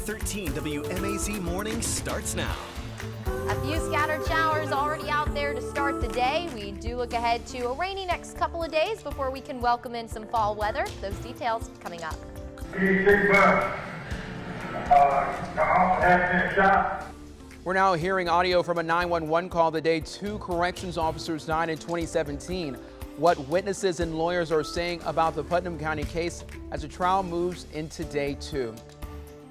13 WMAZ Morning starts now. A few scattered showers already out there to start the day. We do look ahead to a rainy next couple of days before we can welcome in some fall weather. Those details coming up. We're now hearing audio from a 911 call the day 2 corrections officers died in 2017. What witnesses and lawyers are saying about the Putnam County case as the trial moves into day 2.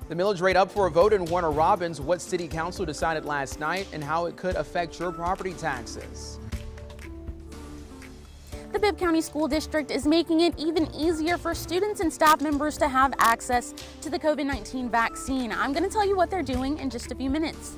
The millage rate up for a vote in Warner Robins, what city council decided last night, and how it could affect your property taxes. The Bibb County School District is making it even easier for students and staff members to have access to the COVID-19 vaccine. I'm going to tell you what they're doing in just a few minutes.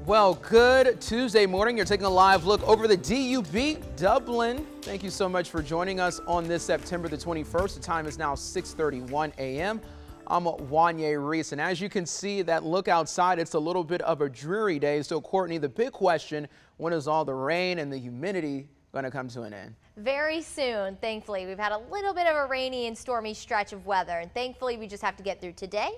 Well, good Tuesday morning. You're taking a live look over the DUB, Dublin. Thank you so much for joining us on this September the 21st. The time is now 6:31 a.m. I'm Wanye Reese, and as you can see, that look outside, it's a little bit of a dreary day. So, Courtney, the big question, when is all the rain and the humidity going to come to an end? Very soon, thankfully. We've had a little bit of a rainy and stormy stretch of weather, and thankfully we just have to get through today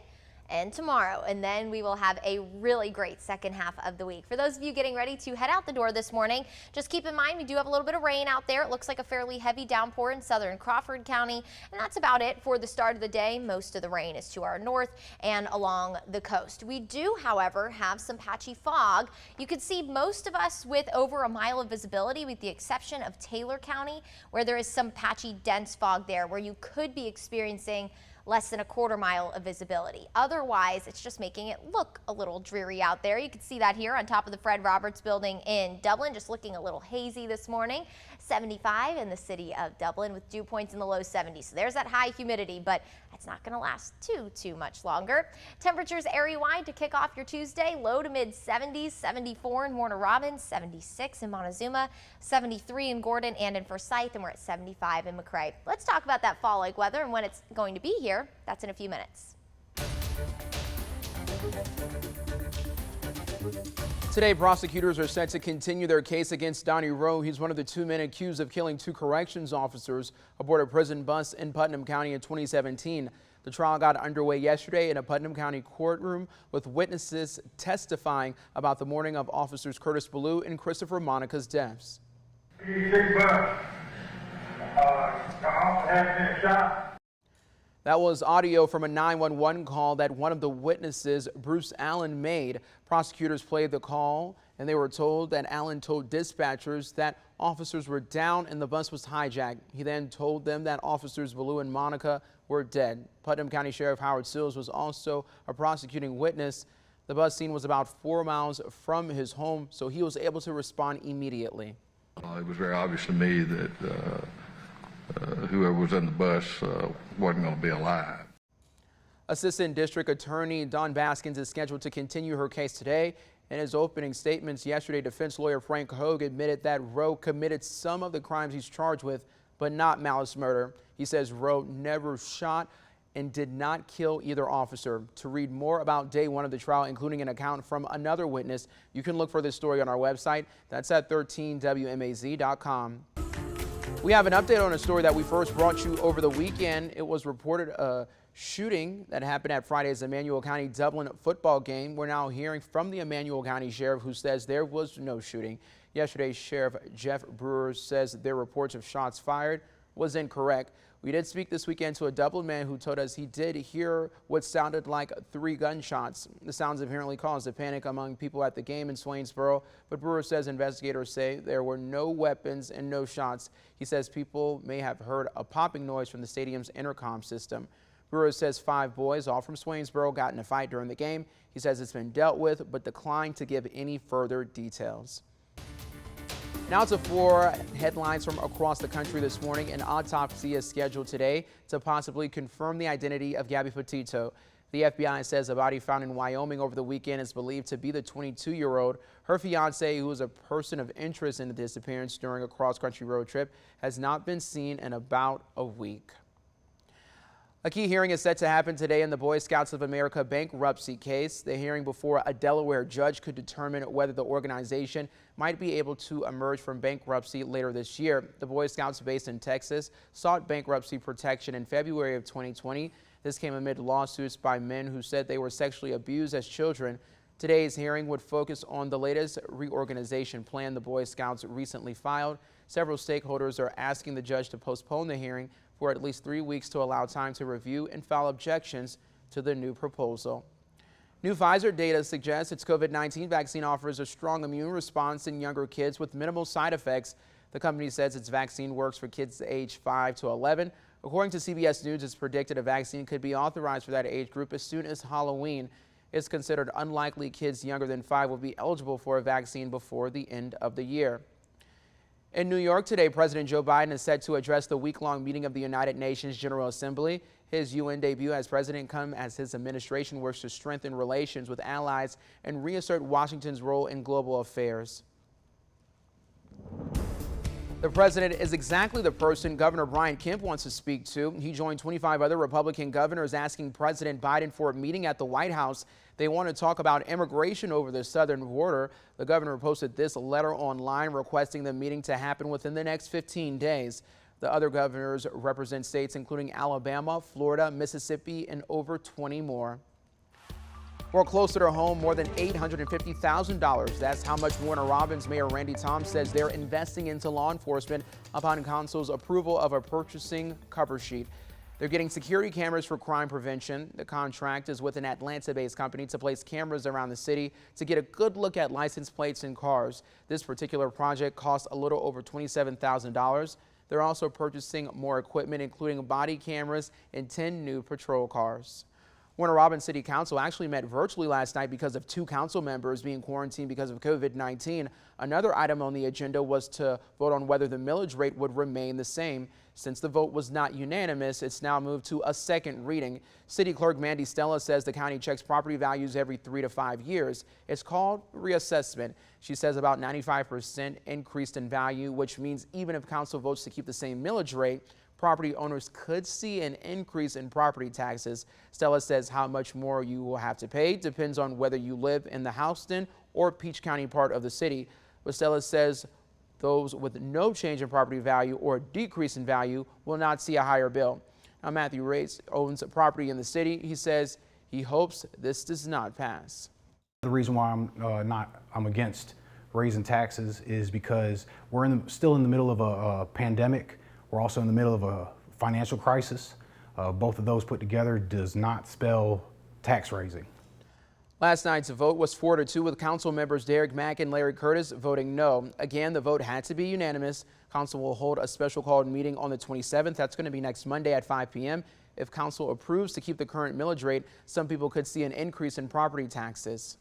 and tomorrow, and then we will have a really great second half of the week. For those of you getting ready to head out the door this morning, just keep in mind we do have a little bit of rain out there. It looks like a fairly heavy downpour in southern Crawford County, and that's about it for the start of the day. Most of the rain is to our north and along the coast. We do, however, have some patchy fog. You can see most of us with over a mile of visibility, with the exception of Taylor County, where there is some patchy dense fog there, where you could be experiencing less than a quarter mile of visibility. Otherwise, it's just making it look a little dreary out there. You can see that here on top of the Fred Roberts building in Dublin, just looking a little hazy this morning. 75 in the city of Dublin with dew points in the low 70s. So there's that high humidity, but it's not going to last too much longer. Temperatures area-wide to kick off your Tuesday, low to mid 70s, 74 in Warner Robins, 76 in Montezuma, 73 in Gordon and in Forsyth, and we're at 75 in McRae. Let's talk about that fall-like weather and when it's going to be here. That's in a few minutes. Today, prosecutors are set to continue their case against Donnie Rowe. He's one of the 2 men accused of killing 2 corrections officers aboard a prison bus in Putnam County in 2017. The trial got underway yesterday in a Putnam County courtroom with witnesses testifying about the morning of officers Curtis Billue and Christopher Monica's deaths. That was audio from a 911 call that one of the witnesses, Bruce Allen, made. Prosecutors played the call, and they were told that Allen told dispatchers that officers were down and the bus was hijacked. He then told them that officers Billue and Monica were dead. Putnam County Sheriff Howard Sills was also a prosecuting witness. The bus scene was about 4 miles from his home, so he was able to respond immediately. It was very obvious to me that whoever was in the bus wasn't going to be alive. Assistant District Attorney Dawn Baskins is scheduled to continue her case today. In his opening statements yesterday, defense lawyer Frank Hogue admitted that Rowe committed some of the crimes he's charged with, but not malice murder. He says Rowe never shot and did not kill either officer. To read more about day 1 of the trial, including an account from another witness, you can look for this story on our website. That's at 13WMAZ.com. We have an update on a story that we first brought you over the weekend. It was reported a shooting that happened at Friday's Emanuel County Dublin football game. We're now hearing from the Emanuel County Sheriff, who says there was no shooting. Yesterday, Sheriff Jeff Brewer says their reports of shots fired was incorrect. We did speak this weekend to a Dublin man who told us he did hear what sounded like 3 gunshots. The sounds apparently caused a panic among people at the game in Swainsboro, but Brewer says investigators say there were no weapons and no shots. He says people may have heard a popping noise from the stadium's intercom system. Brewer says 5 boys, all from Swainsboro, got in a fight during the game. He says it's been dealt with, but declined to give any further details. Now to 4 headlines from across the country this morning. An autopsy is scheduled today to possibly confirm the identity of Gabby Petito. The FBI says a body found in Wyoming over the weekend is believed to be the 22-year-old. Her fiance, who is a person of interest in the disappearance during a cross-country road trip, has not been seen in about a week. A key hearing is set to happen today in the Boy Scouts of America bankruptcy case. The hearing before a Delaware judge could determine whether the organization might be able to emerge from bankruptcy later this year. The Boy Scouts, based in Texas, sought bankruptcy protection in February of 2020. This came amid lawsuits by men who said they were sexually abused as children. Today's hearing would focus on the latest reorganization plan the Boy Scouts recently filed. Several stakeholders are asking the judge to postpone the hearing for at least 3 weeks to allow time to review and file objections to the new proposal. New Pfizer data suggests its COVID-19 vaccine offers a strong immune response in younger kids with minimal side effects. The company says its vaccine works for kids aged 5 to 11. According to CBS News, it's predicted a vaccine could be authorized for that age group as soon as Halloween. It's considered unlikely kids younger than 5 will be eligible for a vaccine before the end of the year. In New York today, President Joe Biden is set to address the week-long meeting of the United Nations General Assembly. His UN debut as president comes as his administration works to strengthen relations with allies and reassert Washington's role in global affairs. The president is exactly the person Governor Brian Kemp wants to speak to. He joined 25 other Republican governors asking President Biden for a meeting at the White House. They want to talk about immigration over the southern border. The governor posted this letter online requesting the meeting to happen within the next 15 days. The other governors represent states including Alabama, Florida, Mississippi, and over 20 more. More closer to home, more than $850,000. That's how much Warner Robins Mayor Randy Tom says they're investing into law enforcement upon council's approval of a purchasing cover sheet. They're getting security cameras for crime prevention. The contract is with an Atlanta-based company to place cameras around the city to get a good look at license plates and cars. This particular project costs a little over $27,000. They're also purchasing more equipment, including body cameras and 10 new patrol cars. Warner Robins City Council actually met virtually last night because of 2 council members being quarantined because of COVID-19. Another item on the agenda was to vote on whether the millage rate would remain the same. Since the vote was not unanimous, it's now moved to a second reading. City Clerk Mandy Stella says the county checks property values every 3 to 5 years. It's called reassessment. She says about 95% increased in value, which means even if council votes to keep the same millage rate, property owners could see an increase in property taxes. Stella says how much more you will have to pay depends on whether you live in the Houston or Peach County part of the city. But Stella says those with no change in property value or decrease in value will not see a higher bill. Now, Matthew Race owns a property in the city. He says he hopes this does not pass. The reason why I'm against raising taxes is because we're still in the middle of a pandemic. We're also in the middle of a financial crisis. Both of those put together does not spell tax raising. Last night's vote was 4-2 with council members Derek Mack and Larry Curtis voting no. Again, the vote had to be unanimous. Council will hold a special called meeting on the 27th. That's going to be next Monday at 5 p.m. If council approves to keep the current millage rate, some people could see an increase in property taxes.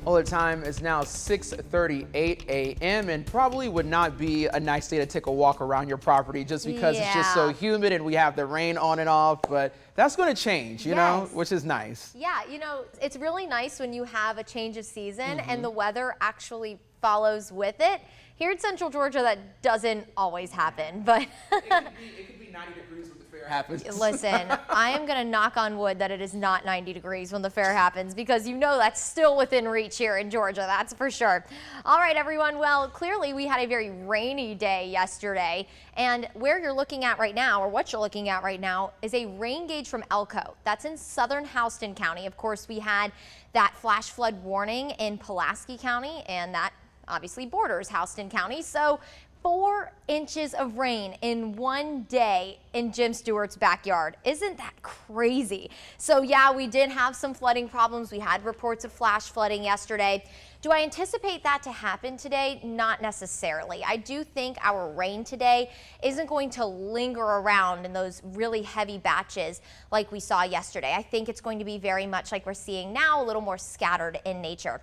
Well, the time is now 6:38 a.m. and probably would not be a nice day to take a walk around your property just because it's just so humid and we have the rain on and off. But that's going to change, you know, which is nice. Yeah, you know, it's really nice when you have a change of season and the weather actually follows with it. Here in Central Georgia, that doesn't always happen, but it could be 90 degrees when the fair happens. Listen, I am going to knock on wood that it is not 90 degrees when the fair happens because you know that's still within reach here in Georgia, that's for sure. All right, everyone. Well, clearly we had a very rainy day yesterday, and where you're looking at right now, or what you're looking at right now, is a rain gauge from Elko. That's in southern Houston County. Of course, we had that flash flood warning in Pulaski County, and that obviously borders Houston County. So 4 inches of rain in one day in Jim Stewart's backyard. Isn't that crazy? So yeah, we did have some flooding problems. We had reports of flash flooding yesterday. Do I anticipate that to happen today? Not necessarily. I do think our rain today isn't going to linger around in those really heavy batches like we saw yesterday. I think it's going to be very much like we're seeing now, a little more scattered in nature.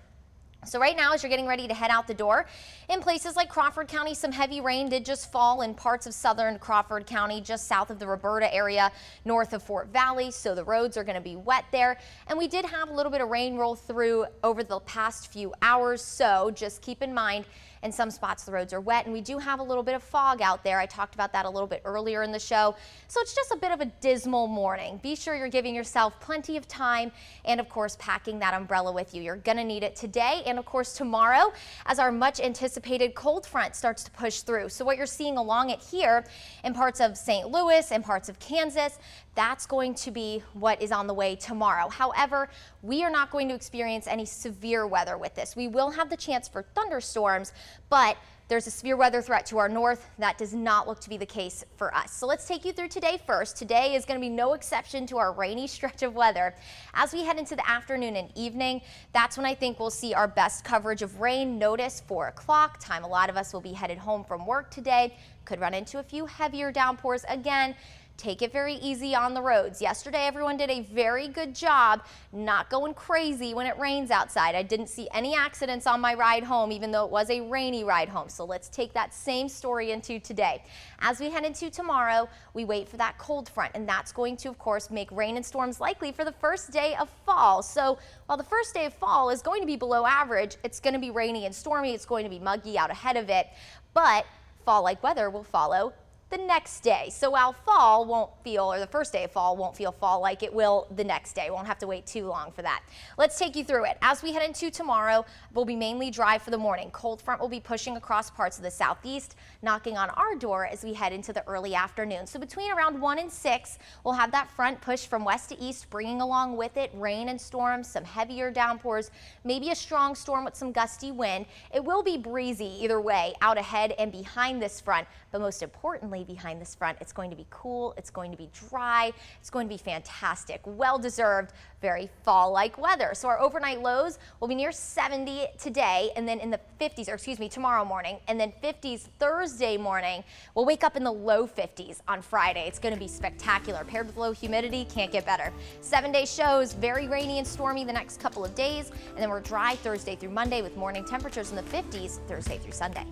So right now, as you're getting ready to head out the door, in places like Crawford County, some heavy rain did just fall in parts of southern Crawford County, just south of the Roberta area, north of Fort Valley. So the roads are going to be wet there. And we did have a little bit of rain roll through over the past few hours. So just keep in mind, in some spots the roads are wet, and we do have a little bit of fog out there. I talked about that a little bit earlier in the show. So it's just a bit of a dismal morning. Be sure you're giving yourself plenty of time and, of course, packing that umbrella with you. You're going to need it today and of course tomorrow as our much anticipated cold front starts to push through. So what you're seeing along it here in parts of St. Louis and parts of Kansas, that's going to be what is on the way tomorrow. However, we are not going to experience any severe weather with this. We will have the chance for thunderstorms, but there's a severe weather threat to our north. That does not look to be the case for us. So let's take you through today first. Today is going to be no exception to our rainy stretch of weather. As we head into the afternoon and evening, that's when I think we'll see our best coverage of rain. Notice 4 o'clock time. A lot of us will be headed home from work today. Could run into a few heavier downpours again. Take it very easy on the roads. Yesterday, everyone did a very good job not going crazy when it rains outside. I didn't see any accidents on my ride home, even though it was a rainy ride home. So let's take that same story into today. As we head into tomorrow, we wait for that cold front, and that's going to, of course, make rain and storms likely for the first day of fall. So while the first day of fall is going to be below average, it's going to be rainy and stormy. It's going to be muggy out ahead of it, but fall-like weather will follow the next day. So while fall won't feel, or the first day of fall won't feel fall like it will the next day. Won't have to wait too long for that. Let's take you through it. As we head into tomorrow, we'll be mainly dry for the morning. Cold front will be pushing across parts of the southeast, knocking on our door as we head into the early afternoon. So between around 1 and 6, we'll have that front push from west to east, bringing along with it rain and storms, some heavier downpours, maybe a strong storm with some gusty wind. It will be breezy either way, out ahead and behind this front, but most importantly, behind this front, it's going to be cool, it's going to be dry, it's going to be fantastic, well-deserved, very fall-like weather. So our overnight lows will be near 70 today, and then in the 50s, or excuse me, tomorrow morning, and then 50s Thursday morning. We'll wake up in the low 50s on Friday. It's going to be spectacular. Paired with low humidity, can't get better. 7-day shows, very rainy and stormy the next couple of days, and then we're dry Thursday through Monday with morning temperatures in the 50s Thursday through Sunday.